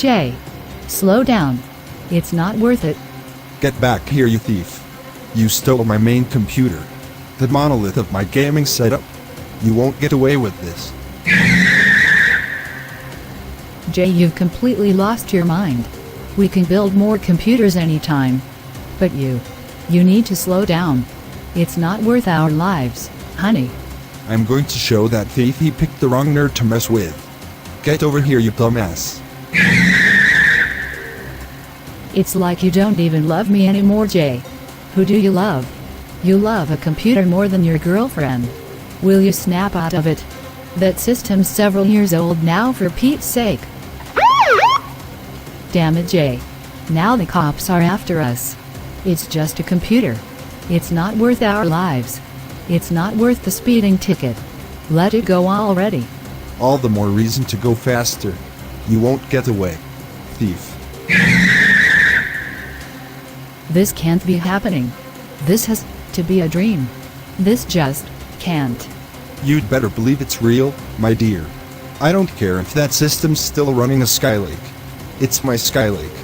Jay. Slow down. It's not worth it. Get back here, you thief. You stole my main computer. The monolith of my gaming setup. You won't get away with this. Jay, you've completely lost your mind. We can build more computers anytime. But you need to slow down. It's not worth our lives, honey. I'm going to show that thief he picked the wrong nerd to mess with. Get over here, you dumbass. It's like you don't even love me anymore, Jay. Who do you love? You love a computer more than your girlfriend. Will you snap out of it? That system's several years old now, for Pete's sake. Damn it, Jay. Now the cops are after us. It's just a computer. It's not worth our lives. It's not worth the speeding ticket. Let it go already. All the more reason to go faster. You won't get away, thief. This can't be happening. This has to be a dream. This just can't. You'd better believe it's real, my dear. I don't care if that system's still running a Skylake. It's my Skylake.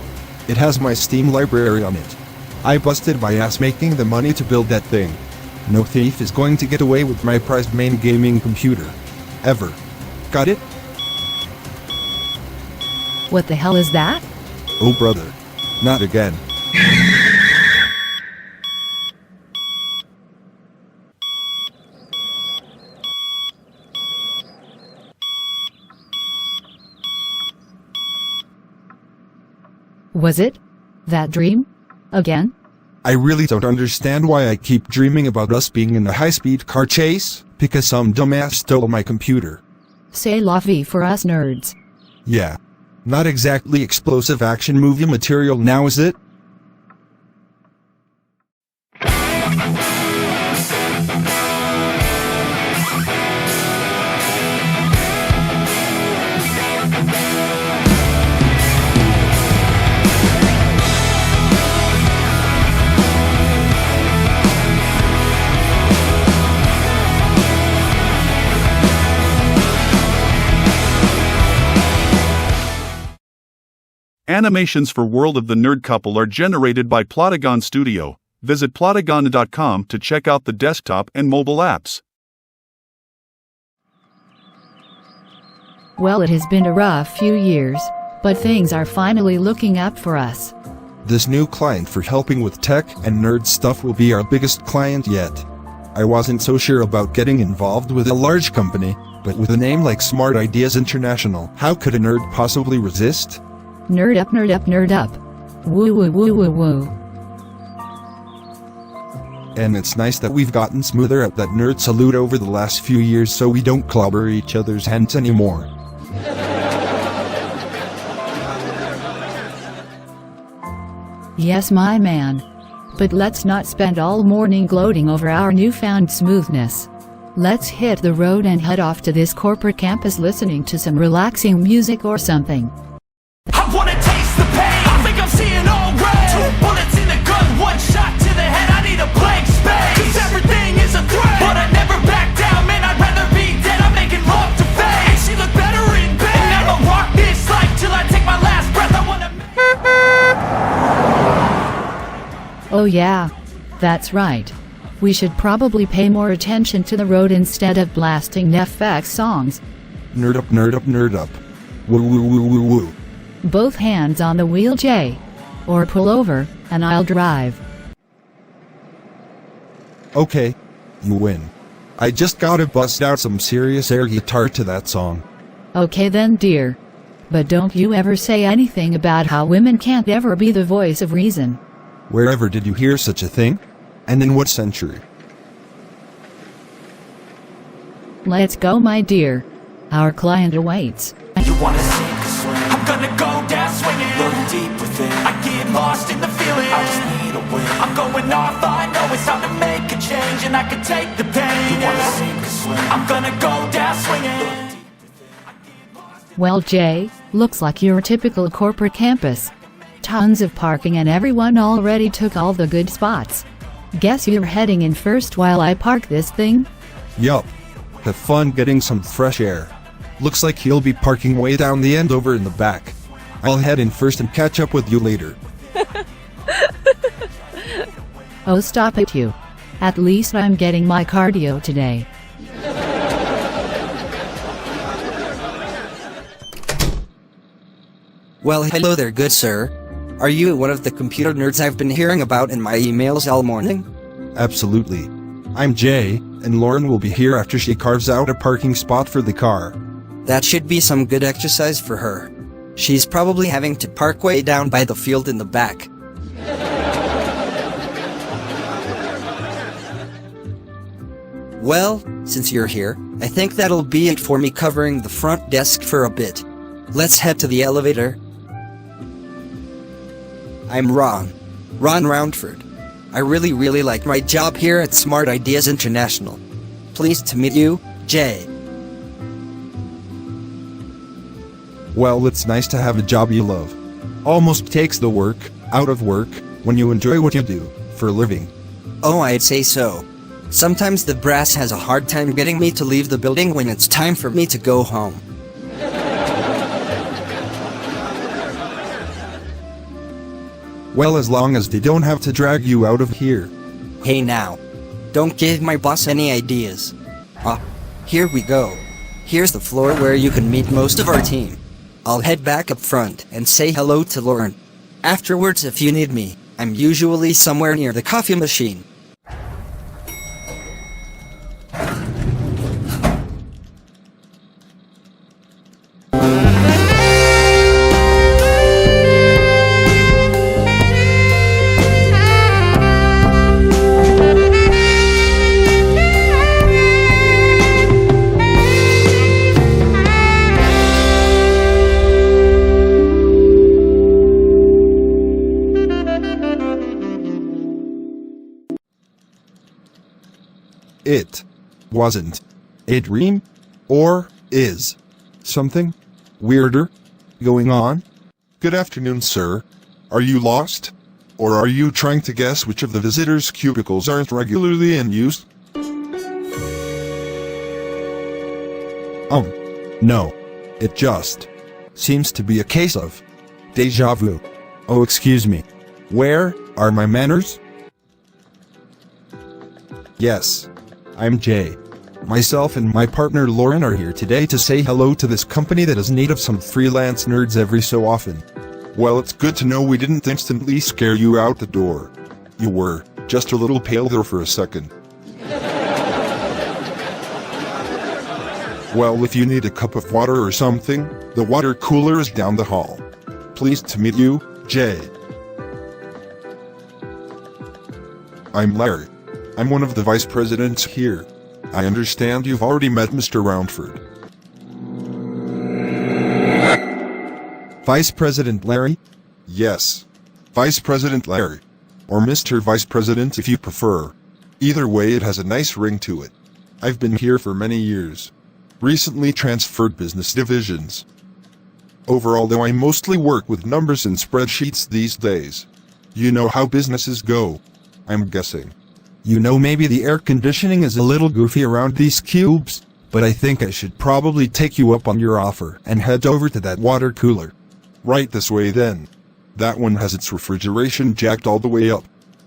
It has my Steam library on it. I busted my ass making the money to build that thing. No thief is going to get away with my prized main gaming computer. Ever. Got it? What the hell is that? Oh brother. Not again. Was it that dream? Again? I really don't understand why I keep dreaming about us being in a high-speed car chase, because some dumbass stole my computer. C'est la vie for us nerds. Yeah. Not exactly explosive action movie material now, is it? Animations for World of the Nerd Couple are generated by Plotagon Studio. Visit plotagon.com to check out the desktop and mobile apps. Well, it has been a rough few years, but things are finally looking up for us. This new client for helping with tech and nerd stuff will be our biggest client yet. I wasn't so sure about getting involved with a large company, but with a name like Smart Ideas International, how could a nerd possibly resist? Nerd up, nerd up, nerd up. Woo woo woo woo woo. And it's nice that we've gotten smoother at that nerd salute over the last few years so we don't clobber each other's hands anymore. Yes, my man. But let's not spend all morning gloating over our newfound smoothness. Let's hit the road and head off to this corporate campus listening to some relaxing music or something. I wanna taste the pain. I think I'm seeing all red. 2 bullets in the gun, 1 shot to the head. I need a blank space. 'Cause everything is a threat, but I never back down. Man, I'd rather be dead. I'm making love to fate. And she look better in bed. And I'ma rock this life till I take my last breath. I wanna. Oh yeah, that's right. We should probably pay more attention to the road instead of blasting NFX songs. Nerd up, nerd up, nerd up. Woo woo woo woo woo. Both hands on the wheel, Jay. Or pull over, and I'll drive. Okay. You win. I just gotta bust out some serious air guitar to that song. Okay then, dear. But don't you ever say anything about how women can't ever be the voice of reason. Wherever did you hear such a thing? And in what century? Let's go, my dear. Our client awaits. You wanna sink or swim? I'm gonna go down swinging. Look deep within. I get lost in the feeling. I just need a win. I'm going off. I know it's time to make a change, and I can take the pain. You wanna sink or swim? I'm gonna go down swinging. Well, Jay, looks like your typical corporate campus. Tons of parking and everyone already took all the good spots. Guess you're heading in first while I park this thing? Yup. Have fun getting some fresh air. Looks like he'll be parking way down the end over in the back. I'll head in first and catch up with you later. Oh, stop it, you. At least I'm getting my cardio today. Well, hello there, good sir. Are you one of the computer nerds I've been hearing about in my emails all morning? Absolutely. I'm Jay, and Lauren will be here after she carves out a parking spot for the car. That should be some good exercise for her. She's probably having to park way down by the field in the back. Well, since you're here, I think that'll be it for me covering the front desk for a bit. Let's head to the elevator. I'm Ron Roundford. I really like my job here at Smart Ideas International. Pleased to meet you, Jay. Well, it's nice to have a job you love. Almost takes the work out of work when you enjoy what you do for a living. Oh, I'd say so. Sometimes the brass has a hard time getting me to leave the building when it's time for me to go home. Well, as long as they don't have to drag you out of here. Hey now. Don't give my boss any ideas. Here we go. Here's the floor where you can meet most of our team. I'll head back up front and say hello to Lauren. Afterwards, if you need me, I'm usually somewhere near the coffee machine. It wasn't a dream, or is something weirder going on? Good afternoon, sir. Are you lost? Or are you trying to guess which of the visitors' cubicles aren't regularly in use? No. It just seems to be a case of deja vu. Oh, excuse me. Where are my manners? Yes. I'm Jay. Myself and my partner Lauren are here today to say hello to this company that is in need of some freelance nerds every so often. Well, it's good to know we didn't instantly scare you out the door. You were just a little pale there for a second. Well, if you need a cup of water or something, the water cooler is down the hall. Pleased to meet you, Jay. I'm Larry. I'm one of the vice presidents here. I understand you've already met Mr. Roundford. Vice President Larry? Yes. Vice President Larry. Or Mr. Vice President if you prefer. Either way, it has a nice ring to it. I've been here for many years. Recently transferred business divisions. Overall, though, I mostly work with numbers and spreadsheets these days. You know how businesses go, I'm guessing. You know, maybe the air conditioning is a little goofy around these cubes, but I think I should probably take you up on your offer and head over to that water cooler. Right this way then. That one has its refrigeration jacked all the way up.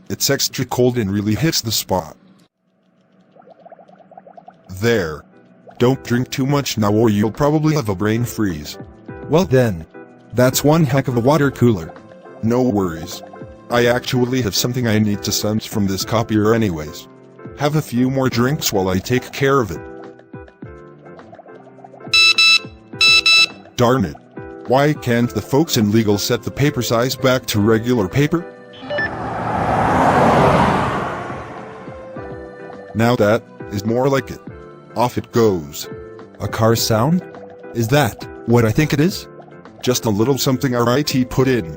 It's extra cold and really hits the spot. There. Don't drink too much now or you'll probably have a brain freeze. Well then, that's one heck of a water cooler. No worries. I actually have something I need to send from this copier anyways. Have a few more drinks while I take care of it. Darn it. Why can't the folks in legal set the paper size back to regular paper? Now that is more like it. Off it goes. A car sound? Is that what I think it is? Just a little something our IT put in.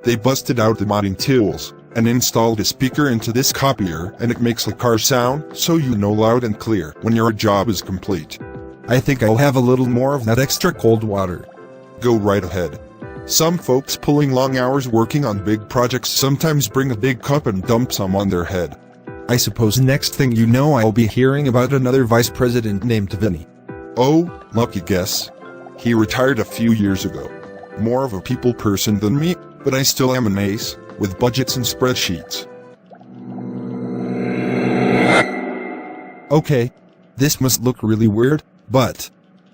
They busted out the modding tools and installed a speaker into this copier, and it makes a car sound so you know loud and clear when your job is complete. I think I'll have a little more of that extra cold water. Go right ahead. Some folks pulling long hours working on big projects sometimes bring a big cup and dump some on their head. I suppose next thing you know I'll be hearing about another vice president named Vinny. Oh, lucky guess. He retired a few years ago. More of a people person than me, but I still am an ace, with budgets and spreadsheets. Okay. This must look really weird, but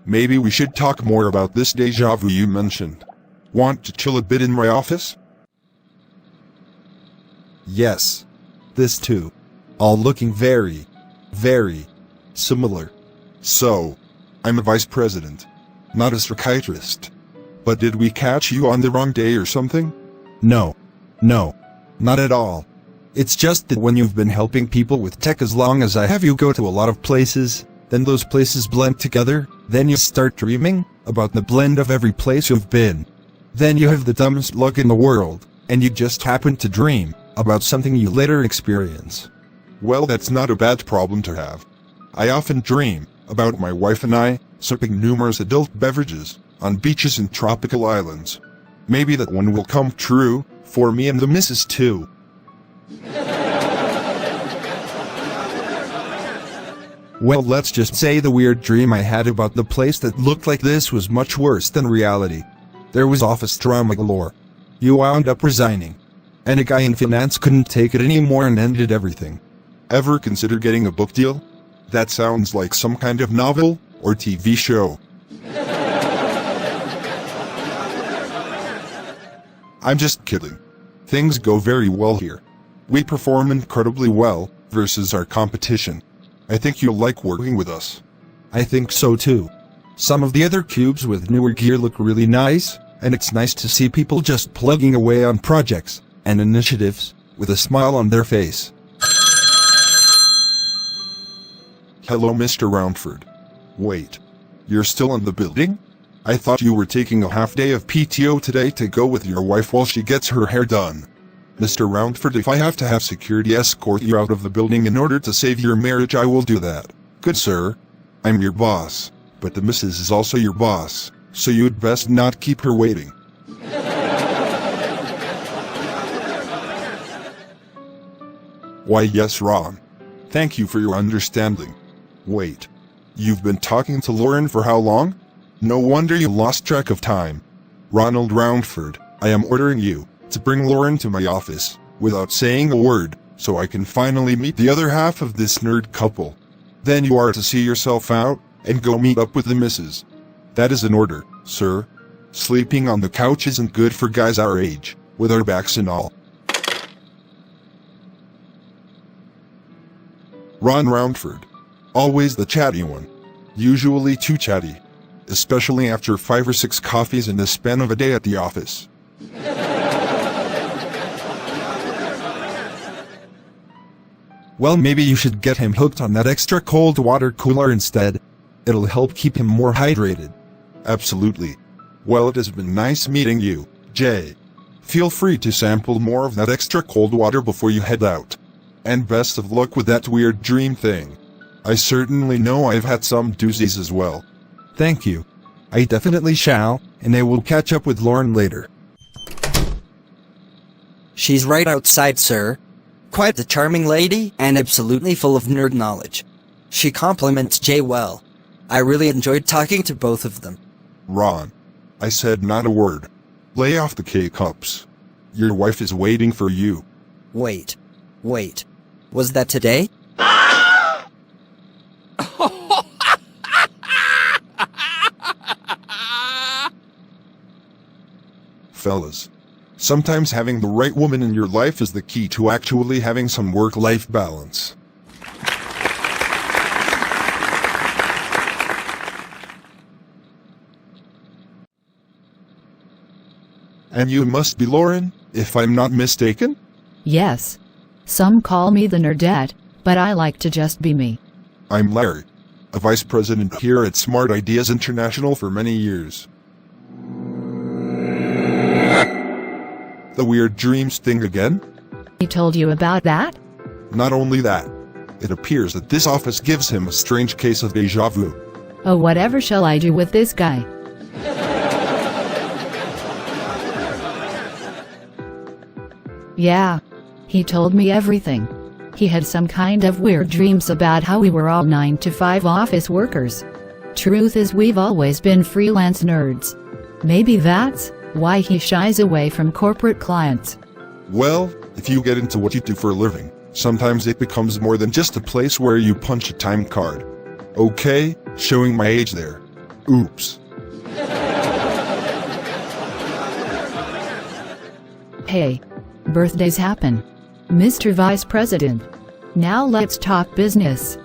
Maybe we should talk more about this deja vu you mentioned. Want to chill a bit in my office? yes. This too. All looking very, very similar. So, I'm a vice president, not a psychiatrist. But did we catch you on the wrong day or something? No. Not at all. It's just that when you've been helping people with tech as long as I have, you go to a lot of places, then those places blend together, then you start dreaming about the blend of every place you've been. Then you have the dumbest luck in the world, and you just happen to dream about something you later experience. Well, that's not a bad problem to have. I often dream about my wife and I sipping numerous adult beverages on beaches in tropical islands. Maybe that one will come true for me and the missus too. Well, let's just say the weird dream I had about the place that looked like this was much worse than reality. There was office drama galore. You wound up resigning. And a guy in finance couldn't take it anymore and ended everything. Ever consider getting a book deal? That sounds like some kind of novel or TV show. I'm just kidding. Things go very well here. We perform incredibly well versus our competition. I think you'll like working with us. I think so too. Some of the other cubes with newer gear look really nice, and it's nice to see people just plugging away on projects and initiatives with a smile on their face. Hello, Mr. Roundford. Wait. You're still in the building? I thought you were taking a half day of PTO today to go with your wife while she gets her hair done. Mr. Roundford, if I have to have security escort you out of the building in order to save your marriage, I will do that. Good sir. I'm your boss, but the missus is also your boss, so you'd best not keep her waiting. Why, yes, Ron. Thank you for your understanding. Wait. You've been talking to Lauren for how long? No wonder you lost track of time. Ronald Roundford, I am ordering you to bring Lauren to my office, without saying a word, so I can finally meet the other half of this nerd couple. Then you are to see yourself out, and go meet up with the missus. That is an order, sir. Sleeping on the couch isn't good for guys our age, with our backs and all. Ron Roundford. Always the chatty one. Usually too chatty. Especially after 5 or 6 coffees in the span of a day at the office. Well, maybe you should get him hooked on that extra cold water cooler instead. It'll help keep him more hydrated. Absolutely. Well, it has been nice meeting you, Jay. Feel free to sample more of that extra cold water before you head out. And best of luck with that weird dream thing. I certainly know I've had some doozies as well. Thank you. I definitely shall, and I will catch up with Lauren later. She's right outside, sir. Quite the charming lady, and absolutely full of nerd knowledge. She compliments Jay well. I really enjoyed talking to both of them. Ron. I said not a word. Lay off the K-cups. Your wife is waiting for you. Wait. Was that today? Fellas. Sometimes having the right woman in your life is the key to actually having some work-life balance. And you must be Lauren, if I'm not mistaken? Yes. Some call me the nerdette, but I like to just be me. I'm Larry, a vice president here at Smart Ideas International for many years. The weird dreams thing again? He told you about that? Not only that, it appears that this office gives him a strange case of deja vu. Oh, whatever shall I do with this guy? Yeah. He told me everything. He had some kind of weird dreams about how we were all 9-to-5 office workers. Truth is, we've always been freelance nerds. Maybe that's Why he shies away from corporate clients. Well, if you get into what you do for a living, sometimes it becomes more than just a place where you punch a time card. Okay, showing my age there. Oops. Hey. Birthdays happen. Mr. Vice President. Now let's talk business.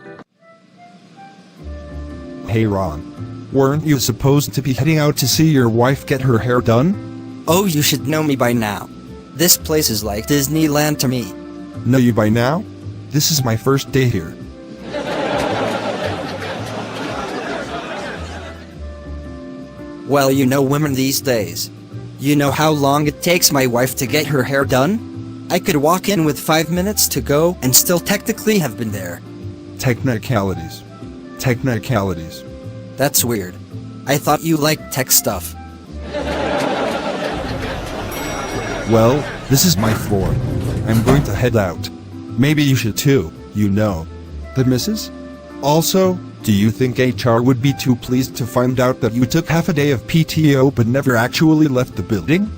Hey Ron. Weren't you supposed to be heading out to see your wife get her hair done? Oh, you should know me by now. This place is like Disneyland to me. Know you by now? This is my first day here. Well, you know women these days. You know how long it takes my wife to get her hair done? I could walk in with 5 minutes to go and still technically have been there. Technicalities. Technicalities. That's weird. I thought you liked tech stuff. Well, this is my floor. I'm going to head out. Maybe you should too, you know. The missus? Also, do you think HR would be too pleased to find out that you took half a day of PTO but never actually left the building?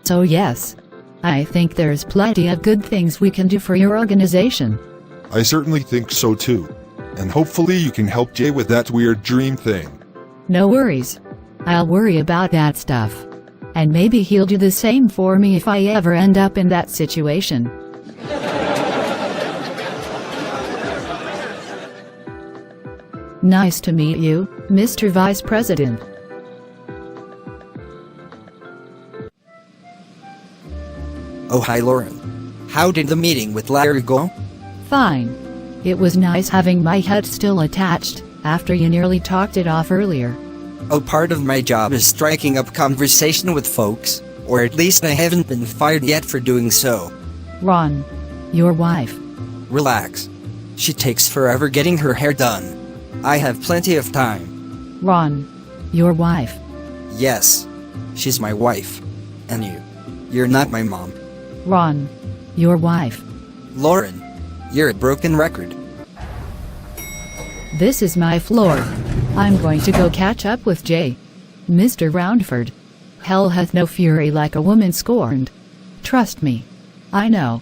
So yes. I think there's plenty of good things we can do for your organization. I certainly think so too. And hopefully you can help Jay with that weird dream thing. No worries. I'll worry about that stuff. And maybe he'll do the same for me if I ever end up in that situation. Nice to meet you, Mr. Vice President. Oh, hi Lauren. How did the meeting with Larry go? Fine. It was nice having my head still attached, after you nearly talked it off earlier. Oh, part of my job is striking up conversation with folks, or at least I haven't been fired yet for doing so. Ron. Your wife. Relax. She takes forever getting her hair done. I have plenty of time. Ron. Your wife. Yes. She's my wife. And you're not my mom. Ron. Your wife. Lauren. You're a broken record. This is my floor. I'm going to go catch up with Jay. Mr. Roundford. Hell hath no fury like a woman scorned. Trust me. I know.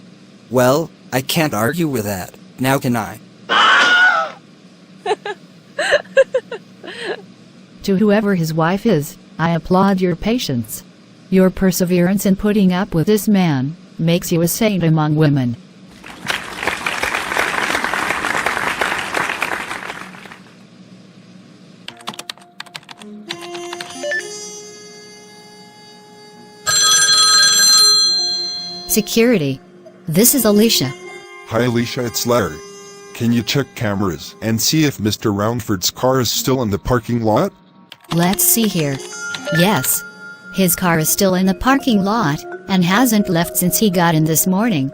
Well, I can't argue with that. Now can I? To whoever his wife is, I applaud your patience. Your perseverance in putting up with this man makes you a saint among women. Security. This is Alicia. Hi Alicia, it's Larry. Can you check cameras and see if Mr. Roundford's car is still in the parking lot? Let's see here. Yes. His car is still in the parking lot, and hasn't left since he got in this morning.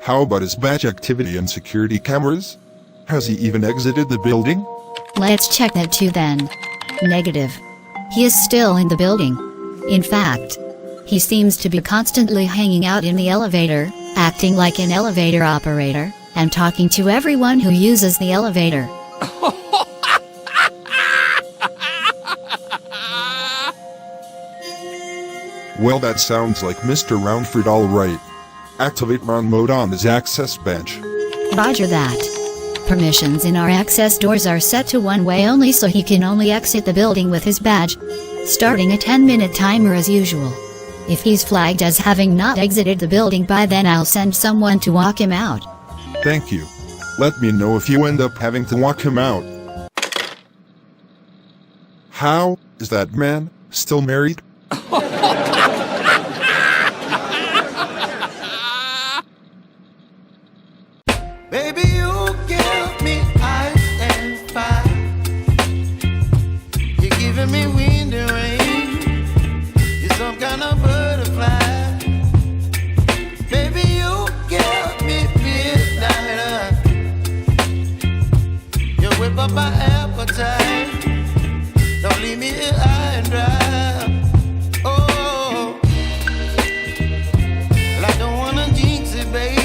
How about his badge activity and security cameras? Has he even exited the building? Let's check that too then. Negative. He is still in the building. In fact, he seems to be constantly hanging out in the elevator, acting like an elevator operator, and talking to everyone who uses the elevator. Well, that sounds like Mr. Roundford all right. Activate Ron mode on his access bench. Roger that. Permissions in our access doors are set to one way only, so he can only exit the building with his badge, starting a 10-minute timer as usual. If he's flagged as having not exited the building by then, I'll send someone to walk him out. Thank you. Let me know if you end up having to walk him out. How is that man still married? Baby, you give me ice and fire. You're giving me wind and rain. You're some kind of butterfly. Baby, you give me midnight. You whip up my appetite. Don't leave me here high and dry. Oh, well, I don't wanna jinx it, baby.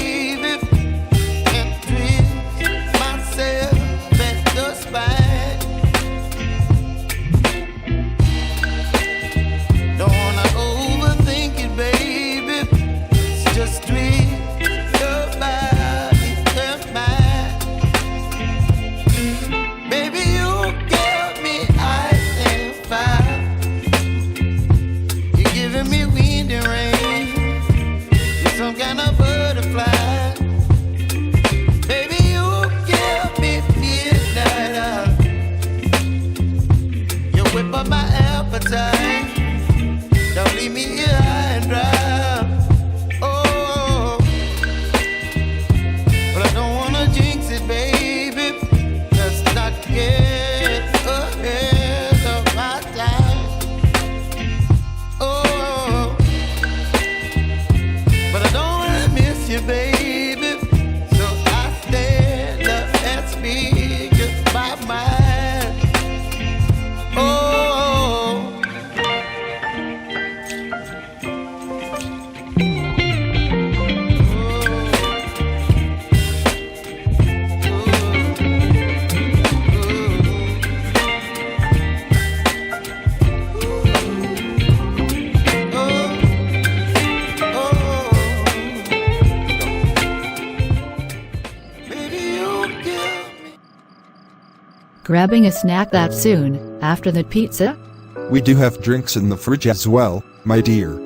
up my appetite. Don't leave me here high and dry. Oh, but I don't wanna jinx it, baby. Let's not get ahead of my time. Oh, but I don't wanna miss you, baby. So I stand up and speak just my mind. Oh. Grabbing a snack that soon, after the pizza? We do have drinks in the fridge as well, my dear.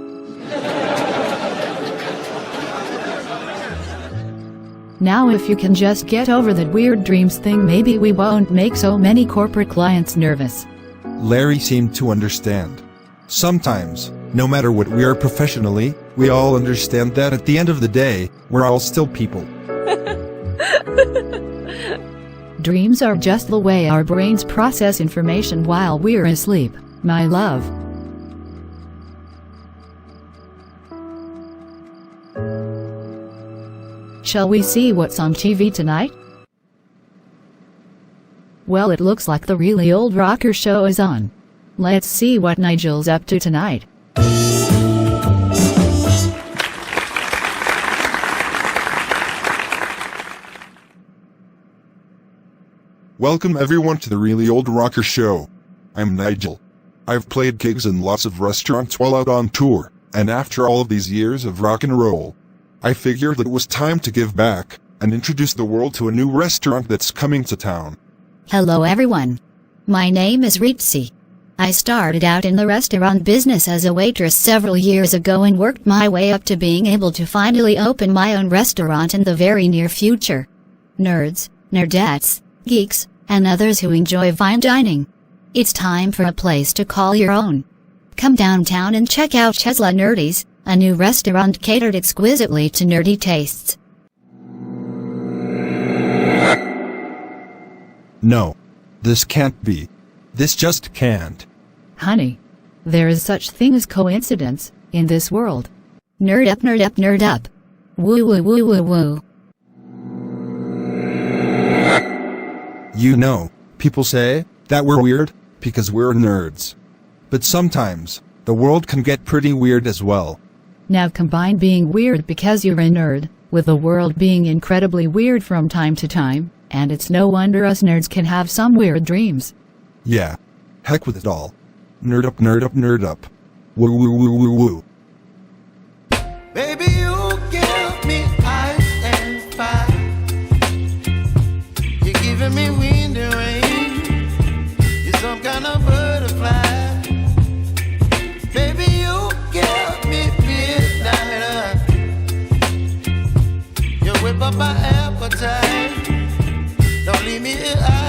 Now if you can just get over that weird dreams thing, maybe we won't make so many corporate clients nervous. Larry seemed to understand. Sometimes, no matter what we are professionally, we all understand that at the end of the day, we're all still people. Dreams are just the way our brains process information while we're asleep, my love. Shall we see what's on TV tonight? Well, it looks like the Really Old Rocker show is on. Let's see what Nigel's up to tonight. Welcome everyone to the Really Old Rocker Show. I'm Nigel. I've played gigs in lots of restaurants while out on tour, and after all of these years of rock and roll, I figured it was time to give back, and introduce the world to a new restaurant that's coming to town. Hello everyone. My name is Ritzy. I started out in the restaurant business as a waitress several years ago and worked my way up to being able to finally open my own restaurant in the very near future. Nerds, nerdettes, geeks, and others who enjoy fine dining. It's time for a place to call your own. Come downtown and check out Chesla Nerdies, a new restaurant catered exquisitely to nerdy tastes. No. This can't be. This just can't. Honey, there is such thing as coincidence in this world. Nerd up, nerd up, nerd up. Woo woo woo woo woo. You know, people say that we're weird because we're nerds. But sometimes, the world can get pretty weird as well. Now combine being weird because you're a nerd, with the world being incredibly weird from time to time, and it's no wonder us nerds can have some weird dreams. Yeah. Heck with it all. Nerd up, nerd up, nerd up. Woo woo woo woo woo. Baby, you give me ice and fire. You're giving me wind and rain. You're some kind of butterfly. Baby, you give me midnight. You whip up my appetite. Don't leave me here.